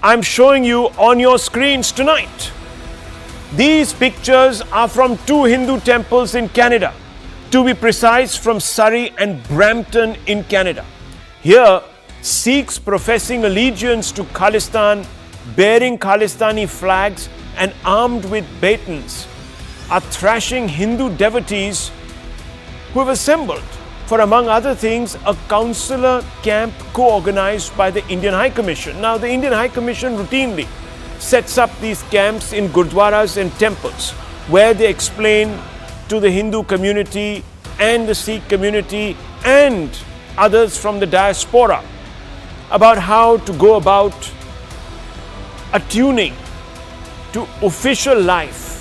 I'm showing you on your screens tonight. These pictures are from two Hindu temples in Canada, to be precise from Surrey and Brampton in Canada. Here, Sikhs professing allegiance to Khalistan, bearing Khalistani flags and armed with batons, are thrashing Hindu devotees who have assembled for, among other things, a councillor camp co-organized by the Indian High Commission. Now, the Indian High Commission routinely sets up these camps in gurdwaras and temples where they explain to the Hindu community and the Sikh community and others from the diaspora about how to go about attuning to official life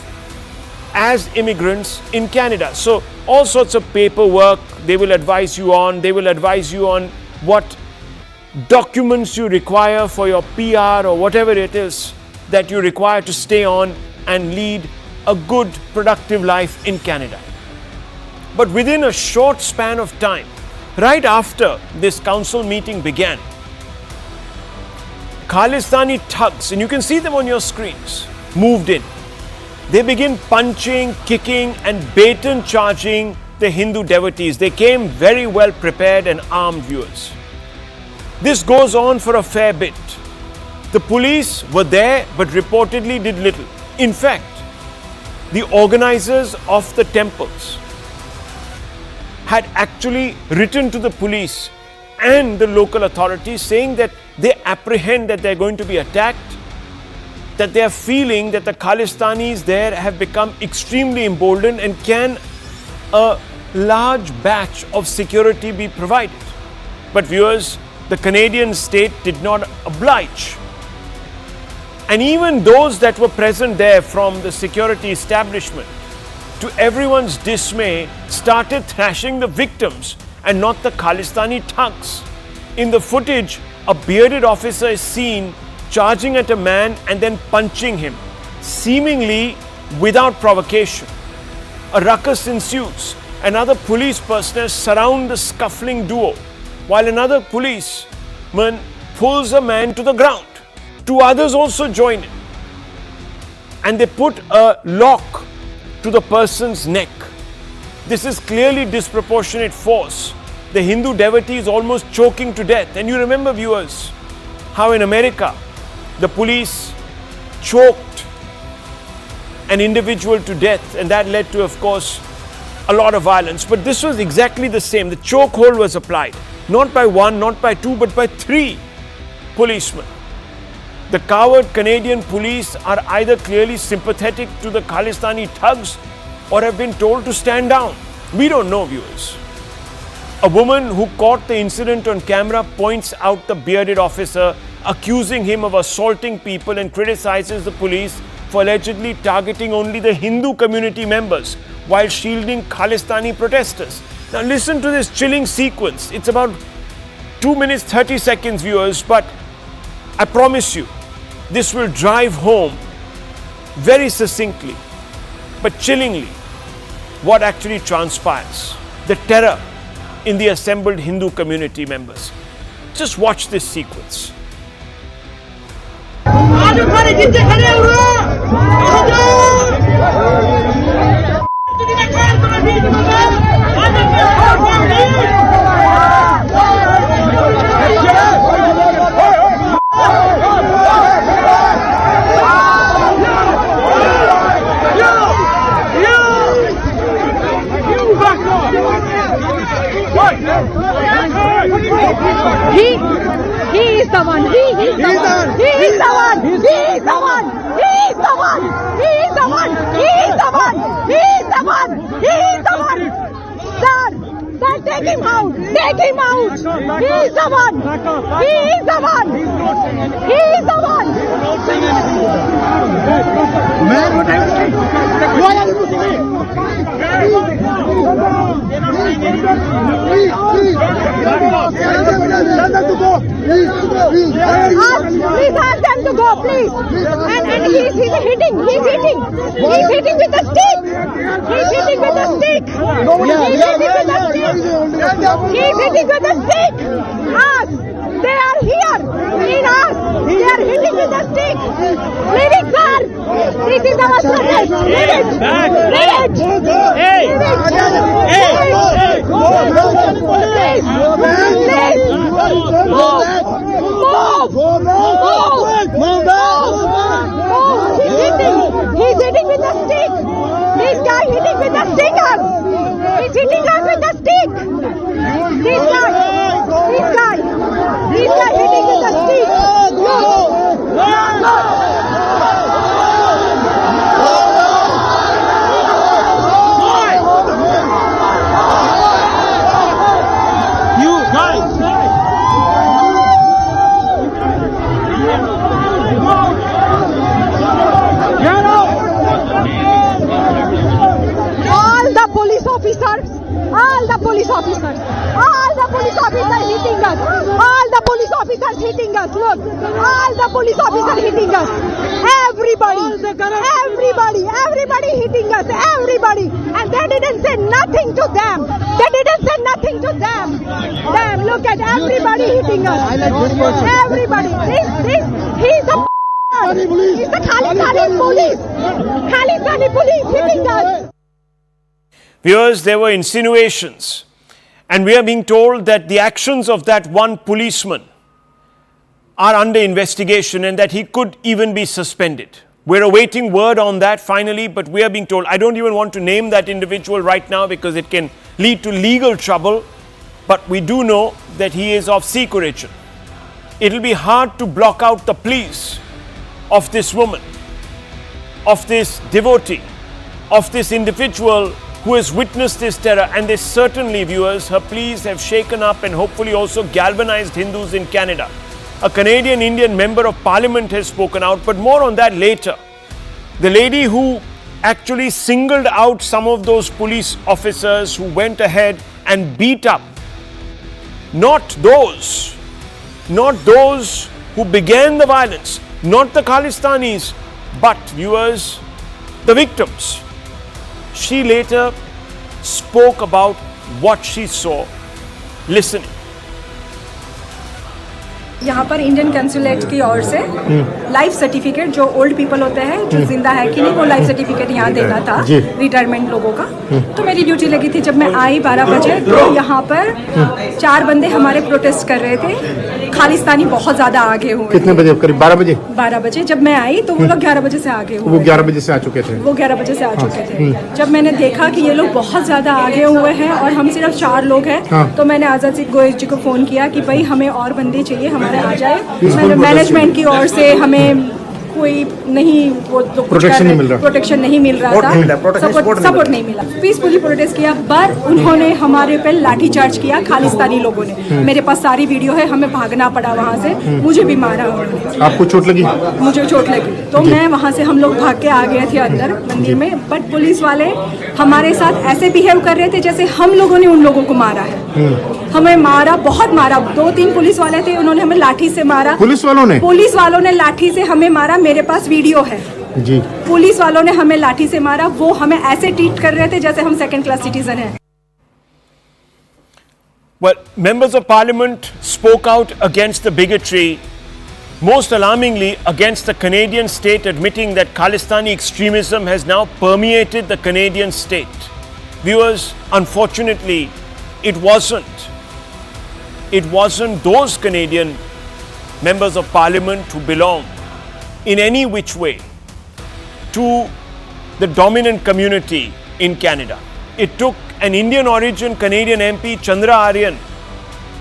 as immigrants in Canada. So all sorts of paperwork they will advise you on. They will advise you on what documents you require for your PR or whatever it is that you require to stay on and lead a good, productive life in Canada. But within a short span of time, right after this council meeting began, Khalistani thugs, and you can see them on your screens, moved in. They begin punching, kicking and baton charging the Hindu devotees. They came very well prepared and armed, viewers. This goes on for a fair bit. The police were there but reportedly did little. In fact, the organizers of the temples had actually written to the police and the local authorities saying that they apprehend that they're going to be attacked, that they are feeling that the Khalistanis there have become extremely emboldened, and can a large batch of security be provided. But viewers, the Canadian state did not oblige. And even those that were present there from the security establishment, to everyone's dismay, started thrashing the victims and not the Khalistani thugs. In the footage, a bearded officer is seen charging at a man and then punching him, seemingly without provocation. A ruckus ensues. Another police personnel surround the scuffling duo, while another policeman pulls a man to the ground. Two others also join in, and they put a lock to the person's neck. This is clearly disproportionate force. The Hindu devotee is almost choking to death. And you remember, viewers, how in America the police choked an individual to death, and that led to, of course, a lot of violence. But this was exactly the same. The chokehold was applied, not by one, not by two, but by three policemen. The coward Canadian police are either clearly sympathetic to the Khalistani thugs or have been told to stand down. We don't know, viewers. A woman who caught the incident on camera points out the bearded officer, accusing him of assaulting people, and criticizes the police for allegedly targeting only the Hindu community members while shielding Khalistani protesters. Now listen to this chilling sequence. It's about 2 minutes 30 seconds, viewers, but I promise you, this will drive home very succinctly but chillingly what actually transpires. The terror in the assembled Hindu community members. Just watch this sequence. He is the one. He is the one. He is the one. He is the one. He is the one. He is the one. He is the one. He is the one. He is the one. Sir, take him out. Take him out. He is the one. He is the one. He is the one. Man, what are Please ask them to go, please. And he's hitting. He's hitting. He's hitting with the stick. He's hitting with the stick. He's hitting with the stick. He's hitting with the stick. Us. They are here. In us. They are hitting with the guy hitting with a sticker. He's hitting us with a stick. This guy hitting with a stick. All the police officers hitting us. All the police officers hitting us. Look, all the police officers hitting us. Everybody hitting us. Everybody, and they didn't say nothing to them. Damn, look at everybody hitting us. Everybody. He's the Khalistani police hitting us. Viewers, there were insinuations, and we are being told that the actions of that one policeman are under investigation and that he could even be suspended. We're awaiting word on that finally, but we are being told, I don't even want to name that individual right now because it can lead to legal trouble, but we do know that he is of Sikh origin. It'll be hard to block out the pleas of this woman, of this devotee, of this individual who has witnessed this terror, and they certainly, viewers, her pleas have shaken up and hopefully also galvanized Hindus in Canada. A Canadian Indian member of parliament has spoken out, but more on that later. The lady who actually singled out some of those police officers who went ahead and beat up not those who began the violence, not the Khalistanis, but, viewers, the victims. She later spoke about what she saw. Listening. यहाँ पर Indian consulate की ओर से life certificate जो old people होते हैं जो जिंदा है कि नहीं वो लाइफ सर्टिफिकेट यहाँ देना था रिटायरमेंट लोगों का। तो मेरी ड्यूटी लगी थी जब मैं आई 12 बजे, तो यहाँ पर 4 बंदे हमारे प्रोटेस्ट कर रहे थे। खालिस्तानी बहुत ज्यादा आगे हुए। कितने बजे? करीब 12 बजे। 12 बजे जब मैं आई तो वो लोग 11 बजे से आगे हुए। वो 11 बजे से आ चुके थे। वो 11 बजे से आ चुके थे। जब मैंने देखा कि ये लोग बहुत ज्यादा आगे हुए हैं और हम सिर्फ 4 लोग हैं, तो मैंने आजाद सिंह गोयल जी को फोन किया कि भाई हमें और बंदे चाहिए, हमारे आ जाए। मैनेजमेंट की ओर से हमें कोई नहीं वो प्रोटेक्शन नहीं मिल रहा था, सपोर्ट नहीं मिला। पीसफुली प्रोटेस्ट किया, पर उन्होंने हमारे पे लाठी चार्ज किया खालिस्तानी लोगों ने। मेरे पास सारी वीडियो है, हमें भागना पड़ा वहाँ से, मुझे भी मारा उन्होंने। आपको चोट लगी? मुझे चोट लगी, तो मैं वहाँ से हम लोग भाग के आ गए थे अंदर मंदिर में, बट पुलिस वाले हमारे साथ ऐसे बिहेव कर रहे थे जैसे हम लोगों ने उन लोगों को मारा है। हमें मारा, बहुत मारा। 2-3 पुलिस वाले थे, उन्होंने हमें लाठी से मारा। पुलिस वालों ने लाठी से हमें मारा। मेरे पास वीडियो है जी। पुलिस वालों ने हमें लाठी से मारा, वो हमें ऐसे ट्रीट कर रहे थे जैसे हम सेकंड क्लास सिटीजन हैं। Well, members of parliament spoke out against the bigotry, most alarmingly against the Canadian state, admitting that Khalistani extremism has now permeated the Canadian state. Viewers, unfortunately, it wasn't those Canadian members of parliament who belong in any which way to the dominant community in Canada. It took an Indian origin Canadian MP Chandra Arya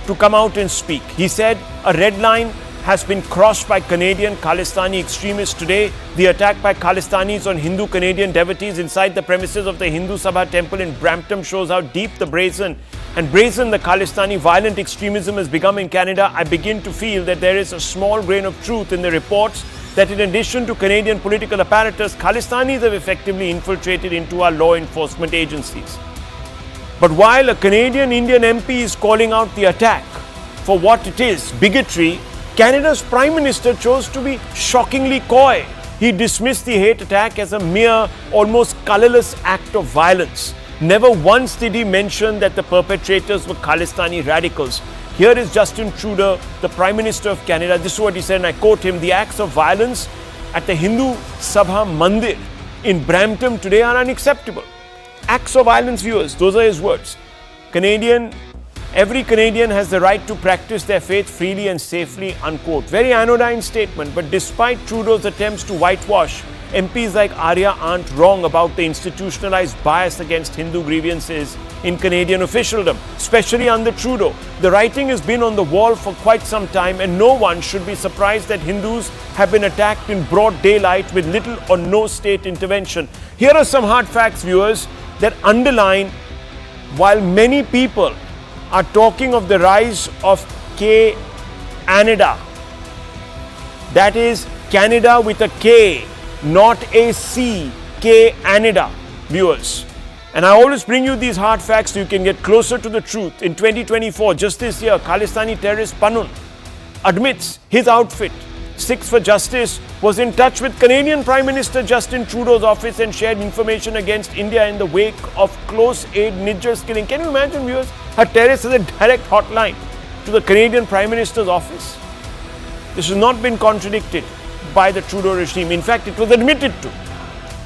to come out and speak. He said a red line has been crossed by Canadian Khalistani extremists today. The attack by Khalistanis on Hindu Canadian devotees inside the premises of the Hindu Sabha temple in Brampton shows how deep the brazen the Khalistani violent extremism has become in Canada. I begin to feel that there is a small grain of truth in the reports that in addition to Canadian political apparatus, Khalistanis have effectively infiltrated into our law enforcement agencies. But while a Canadian Indian MP is calling out the attack for what it is, bigotry, Canada's Prime Minister chose to be shockingly coy. He dismissed the hate attack as a mere, almost colourless act of violence. Never once did he mention that the perpetrators were Khalistani radicals. Here is Justin Trudeau, the Prime Minister of Canada. This is what he said, and I quote him: "The acts of violence at the Hindu Sabha Mandir in Brampton today are unacceptable." Acts of violence, viewers, those are his words. Every Canadian has the right to practice their faith freely and safely, unquote. Very anodyne statement, but despite Trudeau's attempts to whitewash MPs like Arya aren't wrong about the institutionalized bias against Hindu grievances in Canadian officialdom, especially under Trudeau. The writing has been on the wall for quite some time, and no one should be surprised that Hindus have been attacked in broad daylight with little or no state intervention. Here are some hard facts, viewers, that underline while many people are talking of the rise of Canada. That is Canada with a K, not a C, Canada, viewers. And I always bring you these hard facts so you can get closer to the truth. In 2024, just this year, Khalistani terrorist Panun admits his outfit, Sikhs for Justice, was in touch with Canadian Prime Minister Justin Trudeau's office and shared information against India in the wake of close aid Nijjar's killing. Can you imagine, viewers? A terrorist has a direct hotline to the Canadian Prime Minister's office. This has not been contradicted by the Trudeau regime. In fact, it was admitted to.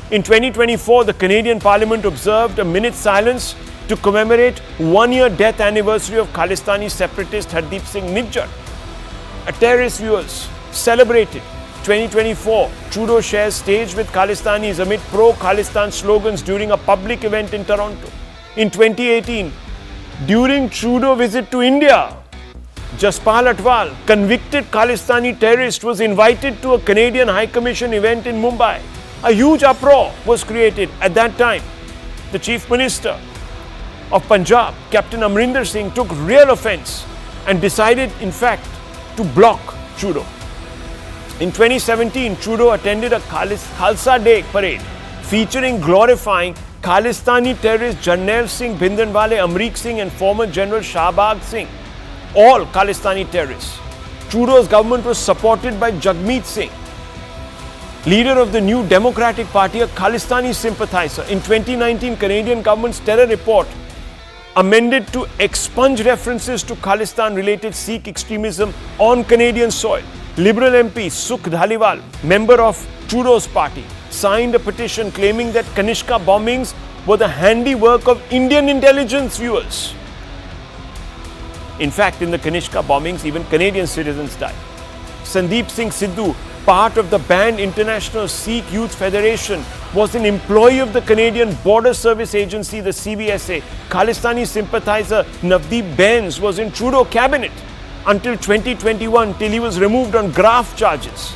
In 2024, the Canadian Parliament observed a minute's silence to commemorate 1-year death anniversary of Khalistani separatist Hardeep Singh Nijjar. A terrorist, viewers, celebrated 2024. Trudeau shares stage with Khalistanis amid pro-Khalistan slogans during a public event in Toronto. In 2018, during Trudeau visit to India, Jaspal Atwal, convicted Khalistani terrorist, was invited to a Canadian High Commission event in Mumbai. A huge uproar was created at that time. The Chief Minister of Punjab, Captain Amrinder Singh, took real offence and decided, in fact, to block Trudeau. In 2017, Trudeau attended a Khalsa Day parade featuring glorifying Khalistani terrorist Jarnail Singh Bhindranwale, Amrik Singh and former General Shahbag Singh, all Khalistani terrorists. Trudeau's government was supported by Jagmeet Singh, leader of the New Democratic Party, a Khalistani sympathizer. In 2019, Canadian government's terror report amended to expunge references to Khalistan-related Sikh extremism on Canadian soil. Liberal MP Sukh Dhaliwal, member of Trudeau's party, signed a petition claiming that Kanishka bombings were the handiwork of Indian intelligence, viewers. In fact, in the Kanishka bombings, even Canadian citizens died. Sandeep Singh Sidhu, part of the banned International Sikh Youth Federation, was an employee of the Canadian Border Service Agency, the CBSA. Khalistani sympathizer Navdeep Bains was in Trudeau cabinet until 2021, till he was removed on graft charges.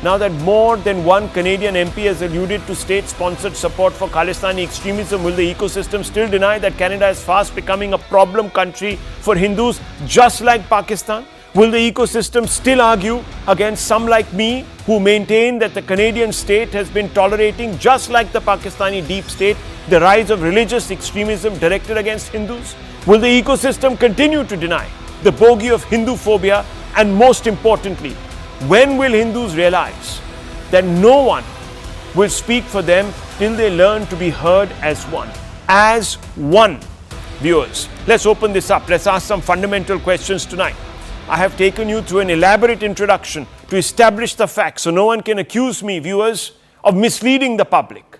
Now that more than one Canadian MP has alluded to state-sponsored support for Khalistani extremism, will the ecosystem still deny that Canada is fast becoming a problem country for Hindus, just like Pakistan? Will the ecosystem still argue against some like me who maintain that the Canadian state has been tolerating, just like the Pakistani deep state, the rise of religious extremism directed against Hindus? Will the ecosystem continue to deny the bogey of Hindu phobia? And most importantly, when will Hindus realize that no one will speak for them till they learn to be heard as one? As one. Viewers, let's open this up. Let's ask some fundamental questions tonight. I have taken you through an elaborate introduction to establish the facts so no one can accuse me, viewers, of misleading the public.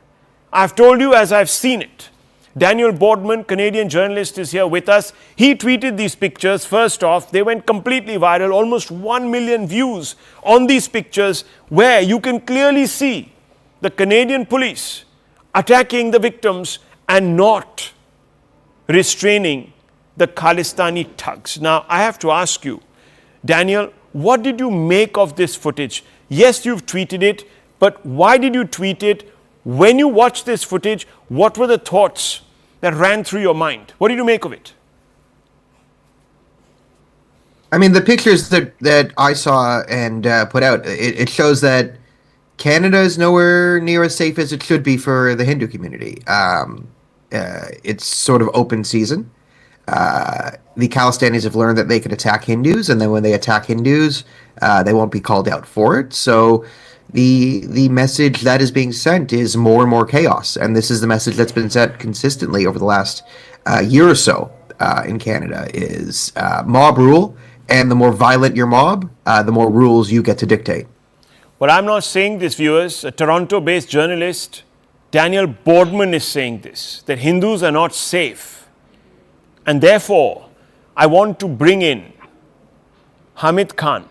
I've told you as I've seen it. Daniel Boardman, Canadian journalist, is here with us. He tweeted these pictures. First off, they went completely viral, almost 1 million views on these pictures, where you can clearly see the Canadian police attacking the victims and not restraining the Khalistani thugs. Now, I have to ask you, Daniel, what did you make of this footage? Yes, you've tweeted it, but why did you tweet it? When you watched this footage, what were the thoughts that ran through your mind? What did you make of it? I mean, the pictures that I saw and put out, it shows that Canada is nowhere near as safe as it should be for the Hindu community. It's sort of open season. The Khalistanis have learned that they can attack Hindus, and then when they attack Hindus, they won't be called out for it. So the message that is being sent is more and more chaos, and this is the message that's been sent consistently over the last year or so in Canada is mob rule, and the more violent your mob, the more rules you get to dictate. Well, I'm not saying this, viewers. A Toronto-based journalist, Daniel Boardman, is saying this, that Hindus are not safe. And therefore, I want to bring in Hamid Khan,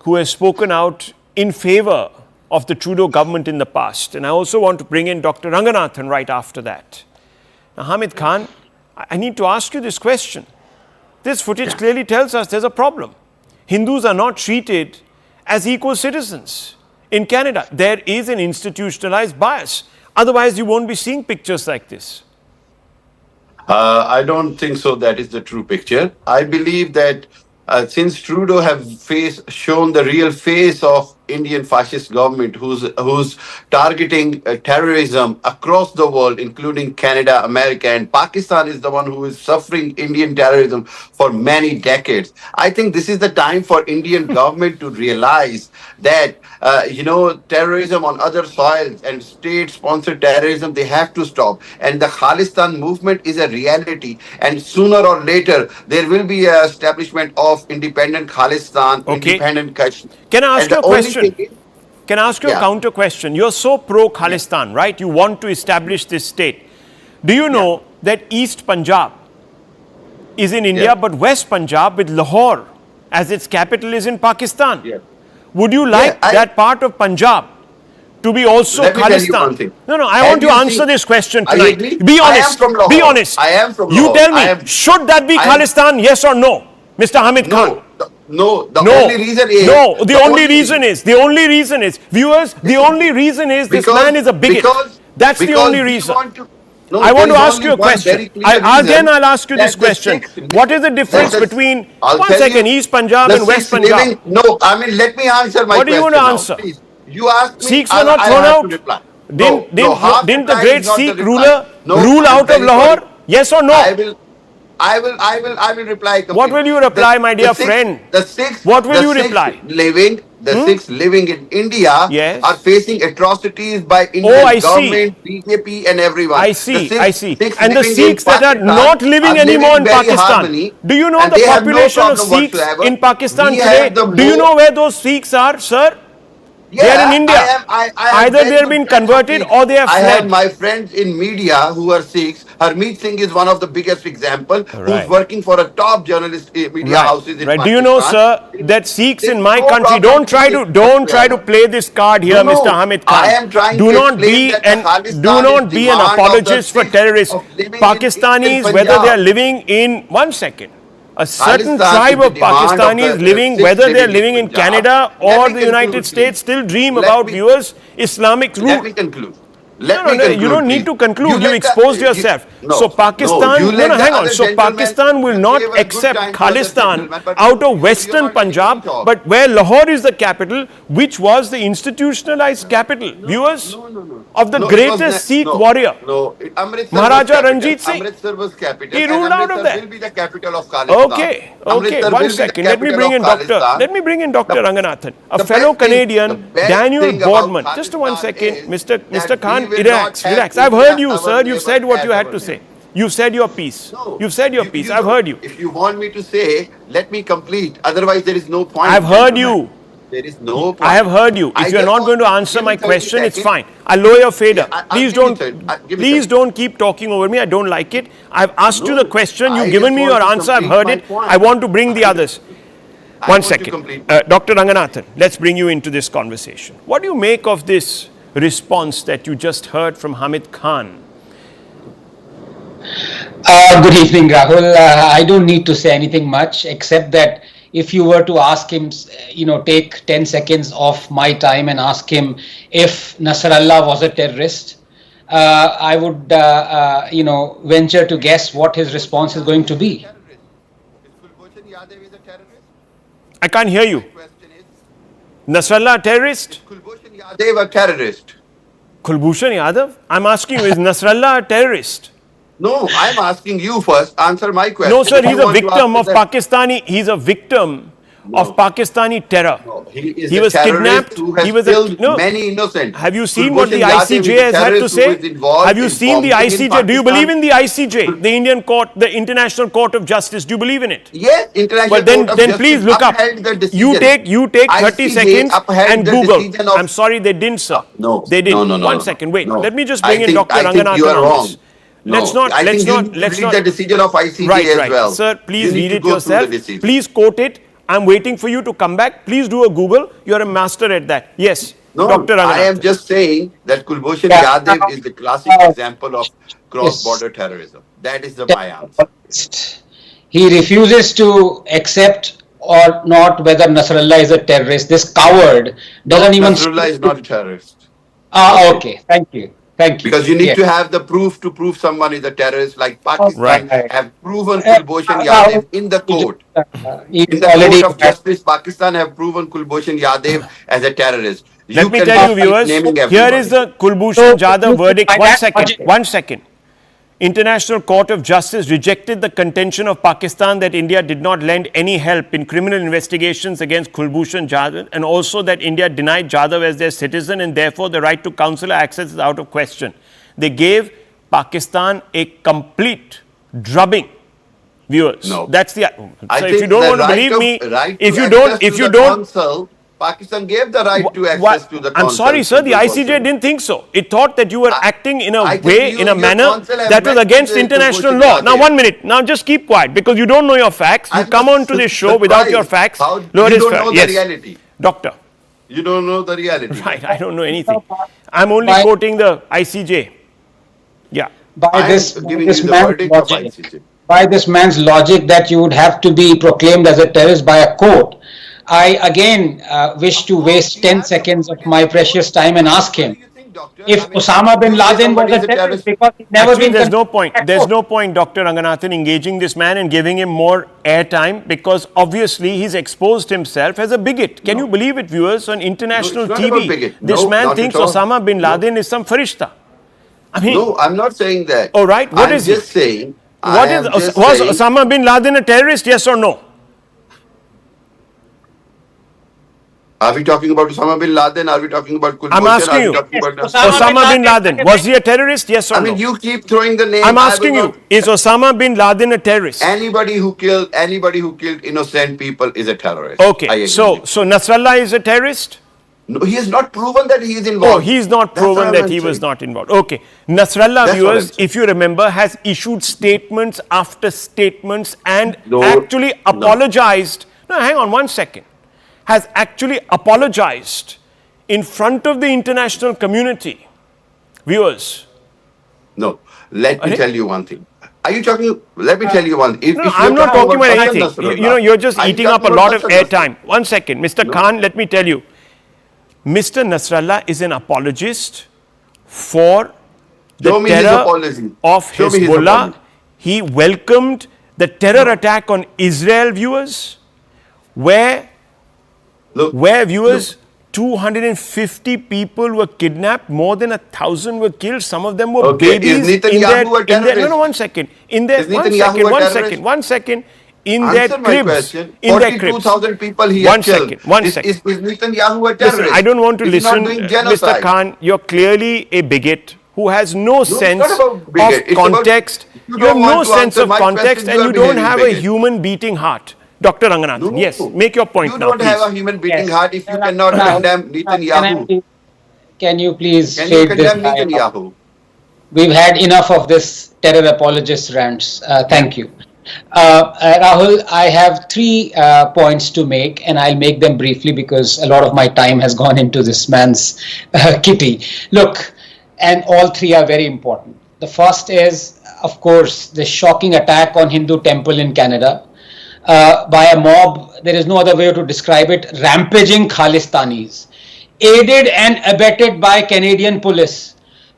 who has spoken out in favor of the Trudeau government in the past. And I also want to bring in Dr. Ranganathan right after that. Now, Hamid Khan, I need to ask you this question. This footage clearly tells us there's a problem. Hindus are not treated as equal citizens in Canada. There is an institutionalized bias. Otherwise, you won't be seeing pictures like this. I don't think so. That is the true picture. I believe that since Trudeau have shown the real face of Indian fascist government, who's targeting terrorism across the world, including Canada, America, and Pakistan is the one who is suffering Indian terrorism for many decades. I think this is the time for Indian government to realize that terrorism on other soils and state-sponsored terrorism, they have to stop. And the Khalistan movement is a reality. And sooner or later, there will be an establishment of independent Khalistan, independent Kashmir. Can I ask you a question? Can I ask you a counter question? You're so pro-Khalistan, right? You want to establish this state. Do you know that East Punjab is in India, but West Punjab with Lahore as its capital is in Pakistan? Yeah. Would you like that part of Punjab to be also Khalistan? No, I want you to answer this question tonight. Be honest. Be honest. I am from You Lahore. tell me, should that be Khalistan, yes or no? Mr. Hamid Khan. Only reason is... the only reason is, viewers, the only reason is this man is a bigot. That's the only reason. I want to ask you a question. I'll ask you this question. What is the difference between, East Punjab and West Punjab? Let me answer my question. What do you want to answer? You asked me, Sikhs were not thrown out? Didn't the great Sikh ruler rule out of Lahore? Yes or no? I will reply. What will you reply, my dear friend? The Sikhs. What will you reply? Sikhs living in India are facing atrocities by Indian government, BJP, and everyone. I see. And the Sikhs that are not living anymore in Pakistan. Do you know the population of Sikhs in Pakistan today? Do you know where those Sikhs are, sir? They are in India. Either they have been converted or they have fled. I have my friends in media who are Sikhs. Harmeet Singh is one of the biggest example, who's working for a top journalist media houses in Pakistan. Do you know, sir, that Sikhs in my country, don't try to play this card here, Mr. Hamid Khan. I am trying do not be an apologist for terrorists. Pakistanis, whether they are living in a certain tribe of Pakistanis living, whether they are living in Canada or the United States, still dream about viewers Islamic rule. Let me conclude. You don't need to conclude. You exposed yourself. So Pakistan, hang on. So Pakistan will not accept Khalistan out of Western Punjab, but where Lahore is the capital, which was the institutionalized capital, viewers, of the greatest Sikh warrior, Maharaja Ranjit Singh. Amritsar was capital. He ruled out of there. Will be the capital of Khalistan. Okay. 1 second. Let me bring in Dr. Ranganathan, a fellow Canadian, Daniel Boardman. Just 1 second, Mr. Khan. Relax. I've heard you, sir. You've said what you had to say. You've said your piece. You've said your piece. I've heard you. If you want me to say, let me complete. Otherwise, there is no point. I've heard you. There is no point. I have heard you. If you're not going to answer my question, it's fine. I'll lower your fader. Please don't keep talking over me. I don't like it. I've asked you the question. You've given me your answer. I've heard it. I want to bring the others. 1 second. Dr. Ranganathan, let's bring you into this conversation. What do you make of this response that you just heard from Hamid Khan? Good evening, Rahul. I don't need to say anything much except that if you were to ask him, take 10 seconds of my time and ask him if Nasrallah was a terrorist, I would, venture to guess what his response is going to be. I can't hear you. Nasrallah a terrorist? Kulbhushan Yadav a terrorist. Kulbhushan Yadav? I'm asking you, is Nasrallah a terrorist? No, I'm asking you first. Answer my question. No, sir, he's a victim of Pakistani. He's a victim of Pakistani terror. No, he was kidnapped. He was killed many innocent. Have you seen what the ICJ has had to say? Have you seen the ICJ? Do you believe in the ICJ, the Indian Court, the International Court of Justice? Do you believe in it? Yes, International Court of Justice. Then please look up. You take 30 seconds and Google. I'm sorry, they didn't, sir. No, they didn't. No. 1 second. Wait. Let me just bring in Dr. Ranganathan. You are wrong. Let's not read the decision of ICJ as well. Sir, please read it yourself. Please quote it. I'm waiting for you to come back. Please do a Google. You're a master at that. Yes. No, Dr. I am Ranganathan. just saying that Kulbhushan Yeah. Yadav is the classic example of cross-border terrorism. That is my answer. He refuses to accept or not whether Nasrallah is a terrorist. This coward doesn't even. Nasrullah is not a terrorist. Okay. Thank you. Thank you. Because you need Yeah. to have the proof to prove someone is a terrorist, like Pakistan Right. have proven Kulbhushan Yadav in the court. In the already court of justice, Pakistan have proven Kulbhushan Yadav as a terrorist. Let me can tell just you, keep viewers, naming here everybody. is the Kulbhushan Jadhav verdict. By that One second. International Court of Justice rejected the contention of Pakistan that India did not lend any help in criminal investigations against Kulbhushan Jadhav, and also that India denied Jadhav as their citizen and therefore the right to consular access is out of question. They gave Pakistan a complete drubbing. Viewers, No. that's the. I So if think you don't the want to right believe of- me, right if to you don't, access if to you the don't, consul, Pakistan gave the right to access what? to the I'm consul. sorry, sir. The to ICJ consul. didn't think so. It thought that you were acting in a I think way, you- in a your manner consul has that was met against the international Kulbhushan law. Now, Yadav. 1 minute. Now, just keep quiet because you don't know your facts. You I'm come just on to this show surprised. without your facts. How Lower you is don't fair. know the Yes, reality? doctor. You don't know the reality. Right. I don't know anything. I'm only By- quoting the ICJ. Yeah. by I am this, giving this you the man's verdict of logic, ICJ. by this man's logic that you would have to be proclaimed as a terrorist by a court, I again wish to waste 10 seconds of my precious time and ask him if Osama bin Laden was a terrorist, because he's never Actually, been. there's no convicted point. at There's court. no point, Dr. Ranganathan, engaging this man and giving him more airtime because obviously he's exposed himself as a bigot. Can you believe it, viewers, on international No, it's not about TV? bigot. This No, man not thinks at all. Osama bin Laden is some farishta. I mean, No, I'm not saying that. all right, what I'm is he? just saying. what is was Osama bin Laden a terrorist? Yes or no? Are we talking about Osama bin Laden? Are we talking about Kulbhushan? I'm asking Are we you. talking about Osama bin Laden, was he a terrorist? Yes or I no? mean, you keep throwing the name. I'm I will asking not- you, is Osama bin Laden a terrorist? Anybody who killed innocent people is a terrorist. I Okay, agree. so Nasrallah is a terrorist? No, he has not proven that he is involved. Oh, he's not That's proven what that I'm he was saying. not involved. Okay. Nasrallah, That's what viewers, I'm saying. if you remember, has issued statements after statements and No, actually no. apologized. No, hang on 1 second. Has actually apologized in front of the international community. Viewers. No, let me Are tell you one thing. Are you talking? Let me tell you one. If, No, if I'm you're not talking about Hassan anything. You Nasrallah, know, you're just are you eating up a talking lot about of Hassan airtime. 1 second. Mr. Khan, let me tell you. Mr. Nasrallah is an apologist for the Show me his terror apology. of Show me his Hezbollah. apology. He welcomed the terror attack on Israel, viewers, where Look, viewers, 250 people were kidnapped, more than 1,000 were killed. Some of them were Okay, babies is Netanyahu a terrorist? no, 1 second. In their, Is 1 Netanyahu second, a 1 terrorist? second, 1 second. In Answer their my cribs. question. In their cribs. 42,000 people he One has killed. second, one is, second. Is Netanyahu a terrorist? Listen, I don't want to Is he listen, not doing Mr. genocide? Khan. You're clearly a bigot who has no it's sense not about bigot. of It's about- context. you You have don't no want to sense answer of my context question, and you you are don't behaving have a bigot. human beating heart. Dr. Ranganathan, No. yes, make your point You now, don't have a please. human beating Yes. heart if you cannot condemn Netanyahu. Can you please Can you fade this condemn guy? Netanyahu? We've had enough of this terror apologist rants. Thank you. Rahul, I have 3 points to make, and I'll make them briefly because a lot of my time has gone into this man's kitty. Look, and all 3 are very important. The first is, of course, the shocking attack on Hindu temple in Canada by a mob. There is no other way to describe it. Rampaging Khalistanis, aided and abetted by Canadian police,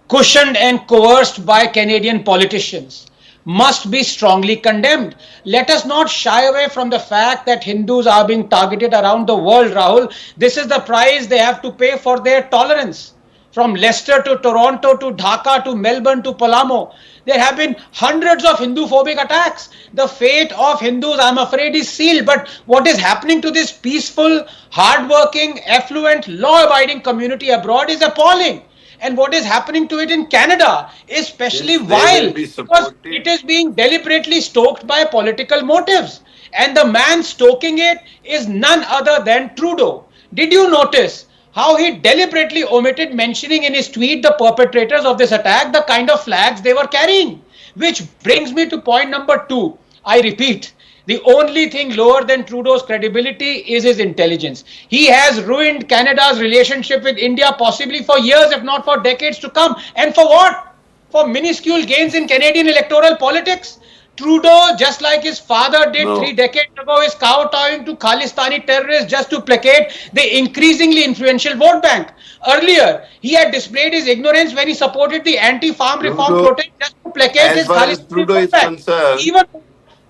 cushioned and coerced by Canadian politicians, must be strongly condemned. Let us not shy away from the fact that Hindus are being targeted around the world, Rahul. This is the price they have to pay for their tolerance. From Leicester to Toronto to Dhaka to Melbourne to Palermo, there have been hundreds of Hindu-phobic attacks. The fate of Hindus, I'm afraid, is sealed. But what is happening to this peaceful, hardworking, affluent, law-abiding community abroad is appalling. And what is happening to it in Canada is especially Yes, they vile will be because supported. it is being deliberately stoked by political motives. And the man stoking it is none other than Trudeau. Did you notice how he deliberately omitted mentioning in his tweet the perpetrators of this attack, the kind of flags they were carrying? Which brings me to point number 2. I repeat, The only thing lower than Trudeau's credibility is his intelligence. He has ruined Canada's relationship with India possibly for years, if not for decades to come. And for what? For minuscule gains in Canadian electoral politics. Trudeau, just like his father did 3 decades ago, is kowtowing to Khalistani terrorists just to placate the increasingly influential vote bank. Earlier, he had displayed his ignorance when he supported the anti-farm reform protest just to placate his Khalistani vote bank. Even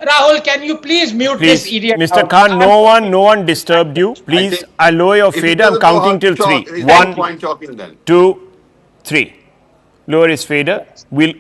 Rahul, can you please mute this idiot? Mr. Khan, no one disturbed you. Please, I'll lower your fader. I'm counting till 3. 1, 2, 3. Lower his fader.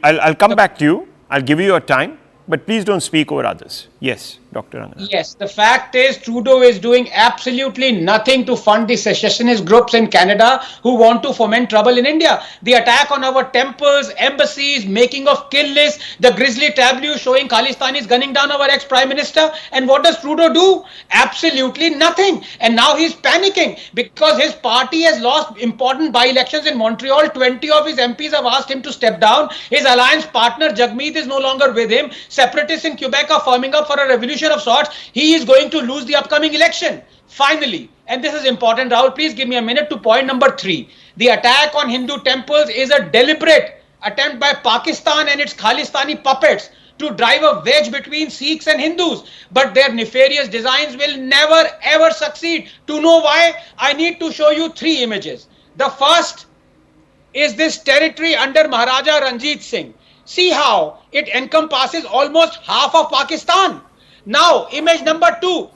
I'll come back to you. I'll give you your time. But please don't speak over others. Yes, Dr. Ranganath. Yes, the fact is Trudeau is doing absolutely nothing to fund the secessionist groups in Canada who want to foment trouble in India. The attack on our temples, embassies, making of kill lists, the grisly tableau showing Khalistanis gunning down our ex-Prime Minister. And what does Trudeau do? Absolutely nothing. And now he's panicking because his party has lost important by-elections in Montreal. 20 of his MPs have asked him to step down. His alliance partner Jagmeet is no longer with him. Separatists in Quebec are firming up for a revolution of sorts. He is going to lose the upcoming election. Finally, and this is important, Rahul, please give me a minute to point number 3. The attack on Hindu temples is a deliberate attempt by Pakistan and its Khalistani puppets to drive a wedge between Sikhs and Hindus. But their nefarious designs will never ever succeed. To know why, I need to show you 3 images. The first is this territory under Maharaja Ranjit Singh. See how it encompasses almost half of Pakistan. Now, image number 2.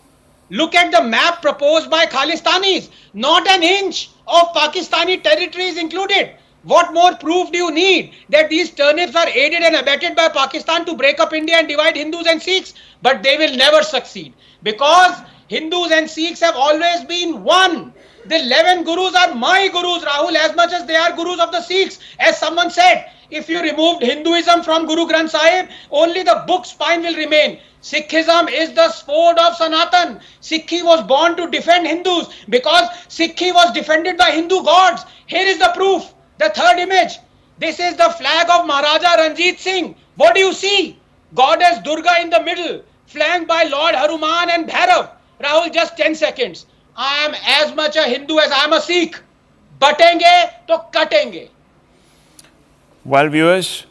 Look at the map proposed by Khalistanis. Not an inch of Pakistani territory is included. What more proof do you need that these turnips are aided and abetted by Pakistan to break up India and divide Hindus and Sikhs? But they will never succeed because Hindus and Sikhs have always been one. The 11 gurus are my gurus, Rahul, as much as they are gurus of the Sikhs. As someone said, if you removed Hinduism from Guru Granth Sahib, only the book spine will remain. Sikhism is the sword of Sanatan. Sikhi was born to defend Hindus because Sikhi was defended by Hindu gods. Here is the proof. The third image. This is the flag of Maharaja Ranjit Singh. What do you see? Goddess Durga in the middle, flanked by Lord Hanuman and Bhairav. Rahul, just 10 seconds. I am as much a Hindu as I am a Sikh. Batenge to katenge. Well, viewers,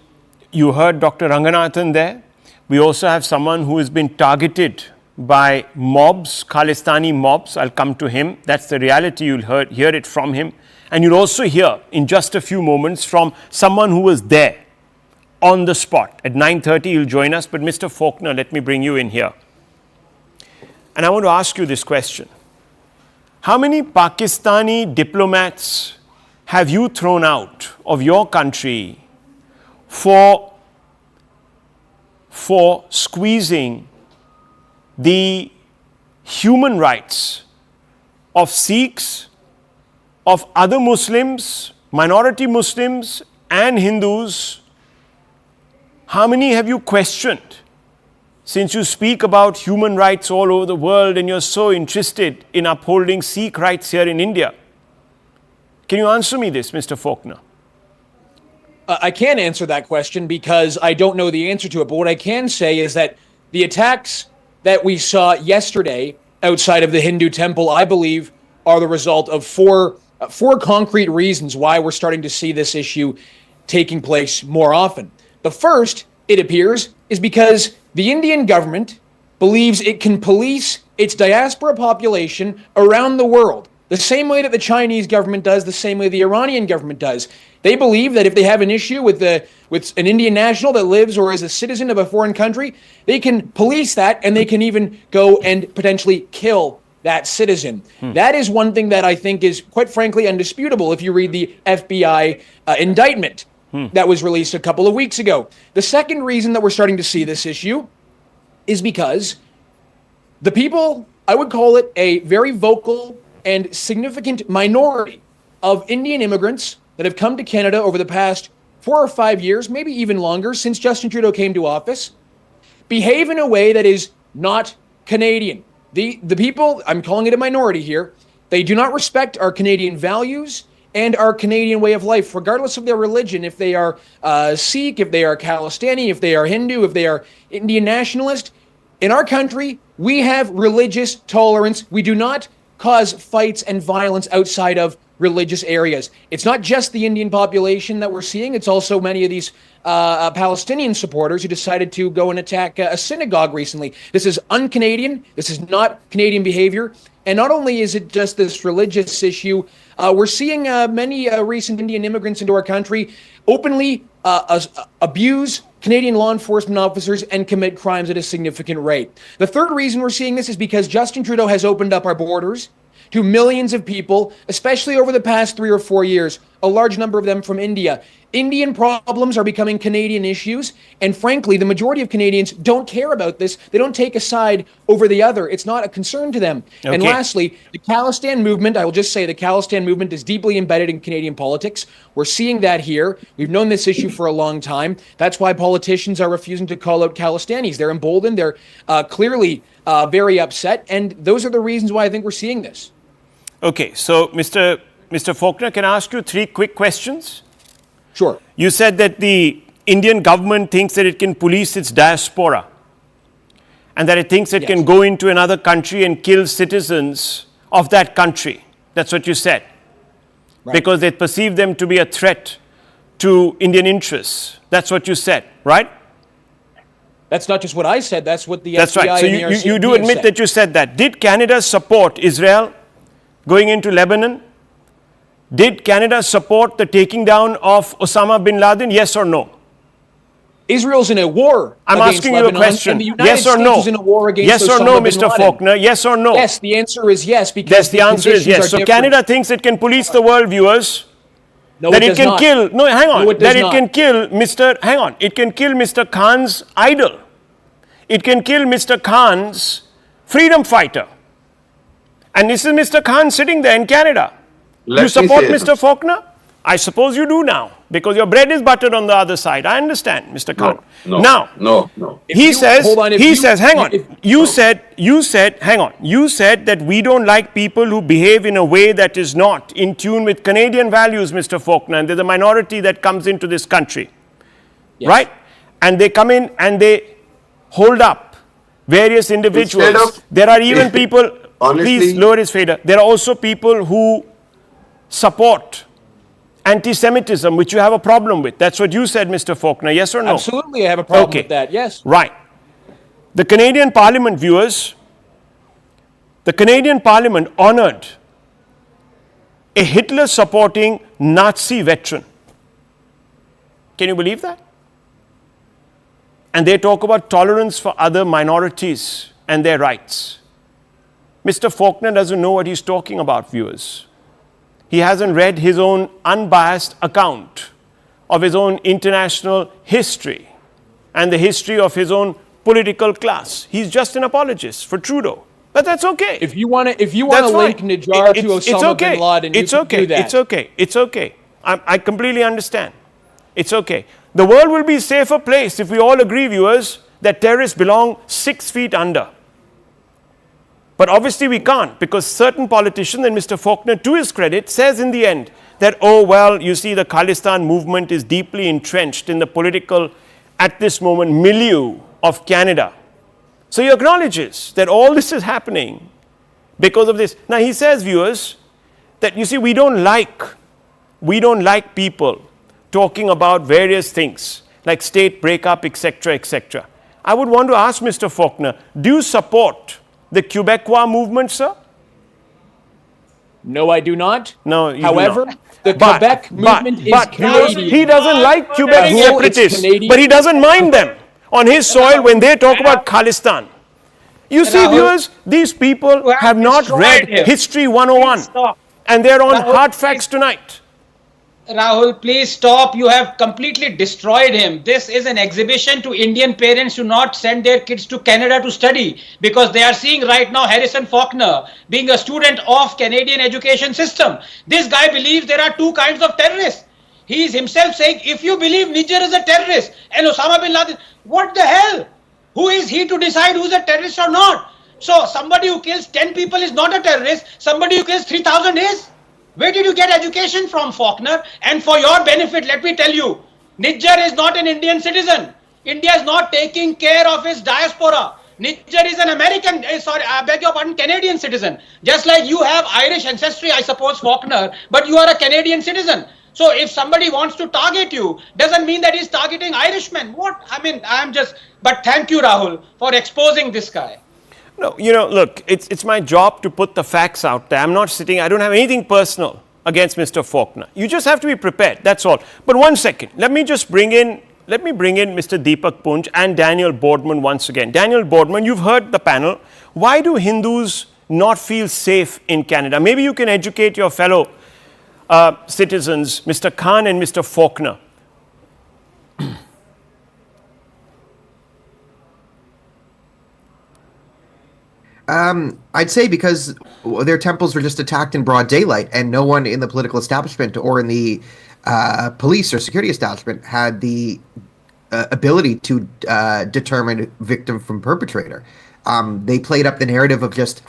you heard Dr. Ranganathan there. We also have someone who has been targeted by mobs, Khalistani mobs. I'll come to him. That's the reality. You'll hear it from him. And you'll also hear in just a few moments from someone who was there on the spot. At 9:30, he'll join us. But Mr. Faulkner, let me bring you in here. And I want to ask you this question. How many Pakistani diplomats have you thrown out of your country for squeezing the human rights of Sikhs, of other Muslims, minority Muslims and Hindus? How many have you questioned? Since you speak about human rights all over the world and you're so interested in upholding Sikh rights here in India, can you answer me this, Mr. Faulkner? I can't answer that question because I don't know the answer to it. But what I can say is that the attacks that we saw yesterday outside of the Hindu temple, I believe, are the result of four concrete reasons why we're starting to see this issue taking place more often. The first, it appears, is because the Indian government believes it can police its diaspora population around the world, the same way that the Chinese government does, the same way the Iranian government does. They believe that if they have an issue with an Indian national that lives or is a citizen of a foreign country, they can police that and they can even go and potentially kill that citizen. That is one thing that I think is, quite frankly, undisputable if you read the FBI indictment that was released a couple of weeks ago. The second reason that we're starting to see this issue is because the people, I would call it a very vocal and significant minority of Indian immigrants that have come to Canada over the past 4 or 5 years, maybe even longer, since Justin Trudeau came to office, behave in a way that is not Canadian. The people, I'm calling it a minority here, they do not respect our Canadian values and our Canadian way of life, regardless of their religion, if they are Sikh, if they are Khalistani, if they are Hindu, if they are Indian nationalist. In our country, we have religious tolerance. We do not cause fights and violence outside of religious areas. It's not just the Indian population that we're seeing. It's also many of these Palestinian supporters who decided to go and attack a synagogue recently. This is un-Canadian. This is not Canadian behavior. And not only is it just this religious issue, we're seeing many recent Indian immigrants into our country openly abuse Canadian law enforcement officers and commit crimes at a significant rate. The third reason we're seeing this is because Justin Trudeau has opened up our borders to millions of people, especially over the past 3 or 4 years, a large number of them from India. Indian problems are becoming Canadian issues, and frankly, the majority of Canadians don't care about this. They don't take a side over the other. It's not a concern to them. Okay. And lastly, the Khalistan movement, I will just say the Khalistan movement is deeply embedded in Canadian politics. We're seeing that here. We've known this issue for a long time. That's why politicians are refusing to call out Khalistanis. They're emboldened. They're clearly very upset, and those are the reasons why I think we're seeing this. Okay, so Mr. Faulkner, can I ask you 3 quick questions? Sure. You said that the Indian government thinks that it can police its diaspora and that it thinks it can go into another country and kill citizens of that country. That's what you said. Right. Because they perceive them to be a threat to Indian interests. That's what you said, right? That's not just what I said. That's what the That's FBI right. So and the you do admit that you said that. Did Canada support Israel going into Lebanon? Did Canada support the taking down of Osama bin Laden? Yes or no? Israel's in a war. I'm asking Lebanon, you a question. And the United Yes or States no? is in a war against yes or Osama no, bin Mr. Laden. Faulkner? Yes or no? Yes, the answer is yes. Because yes, the answer is yes. So Canada thinks it can police the world, viewers. No, that it it does can not. kill. No, hang on. No, it does that it not. can kill Mr. Hang on. It can kill Mr. Khan's idol. It can kill Mr. Khan's freedom fighter. And this is Mr. Khan sitting there in Canada. You support Mr. Faulkner? I suppose you do now, because your bread is buttered on the other side. I understand, Mr. Khan. No. He says, hang on. You said that we don't like people who behave in a way that is not in tune with Canadian values, Mr. Faulkner, and there's a minority that comes into this country, right? And they come in and they hold up various individuals. There are even people, honestly, please lower his fader. There are also people who support anti-Semitism, which you have a problem with. That's what you said, Mr. Faulkner. Yes or no? Absolutely, I have a problem with that. Yes. Right. The Canadian Parliament, viewers, the Canadian Parliament honored a Hitler-supporting Nazi veteran. Can you believe that? And they talk about tolerance for other minorities and their rights. Mr. Faulkner doesn't know what he's talking about, viewers. He hasn't read his own unbiased account of his own international history and the history of his own political class. He's just an apologist for Trudeau. But that's okay. If you want to link Najjar to Osama bin Laden, you can do that. It's okay. I completely understand. It's okay. The world will be a safer place if we all agree, viewers, that terrorists belong 6 feet under. But obviously we can't, because certain politicians, and Mr. Faulkner, to his credit, says in the end that, oh, well, you see, the Khalistan movement is deeply entrenched in the political, at this moment, milieu of Canada. So he acknowledges that all this is happening because of this. Now he says, viewers, that you see, we don't like people talking about various things like state breakup, etc., etc. I would want to ask Mr. Faulkner, do you support the Quebecois movement, sir? No, I do not. No, you However, do not. the Quebec movement is Canadian. He doesn't like Quebec No, it's separatists, Canadian. but he doesn't mind them on his soil when they talk about Khalistan. You see, viewers, these people have not read History 101, and they're on hard facts tonight. Rahul, please stop. You have completely destroyed him. This is an exhibition to Indian parents to not send their kids to Canada to study, because they are seeing right now Harrison Faulkner being a student of Canadian education system. This guy believes there are 2 kinds of terrorists. He is himself saying, if you believe Najjar is a terrorist and Osama bin Laden, what the hell? Who is he to decide who's a terrorist or not? So somebody who kills 10 people is not a terrorist. Somebody who kills 3,000 is? Where did you get education from, Faulkner? And for your benefit, let me tell you, Najjar is not an Indian citizen. India is not taking care of its diaspora. Nijjar is an American, sorry, I beg your pardon, Canadian citizen. Just like you have Irish ancestry, I suppose, Faulkner, but you are a Canadian citizen. So if somebody wants to target you, doesn't mean that he's targeting Irishmen. What? I mean, but thank you, Rahul, for exposing this guy. No, look, it's my job to put the facts out there. I'm not sitting, I don't have anything personal against Mr. Faulkner. You just have to be prepared, that's all. But one second, let me bring in Mr. Deepak Punj and Daniel Boardman once again. Daniel Boardman, you've heard the panel. Why do Hindus not feel safe in Canada? Maybe you can educate your fellow citizens, Mr. Khan and Mr. Faulkner. I'd say because their temples were just attacked in broad daylight, and no one in the political establishment or in the police or security establishment had the ability to determine victim from perpetrator. They played up the narrative of just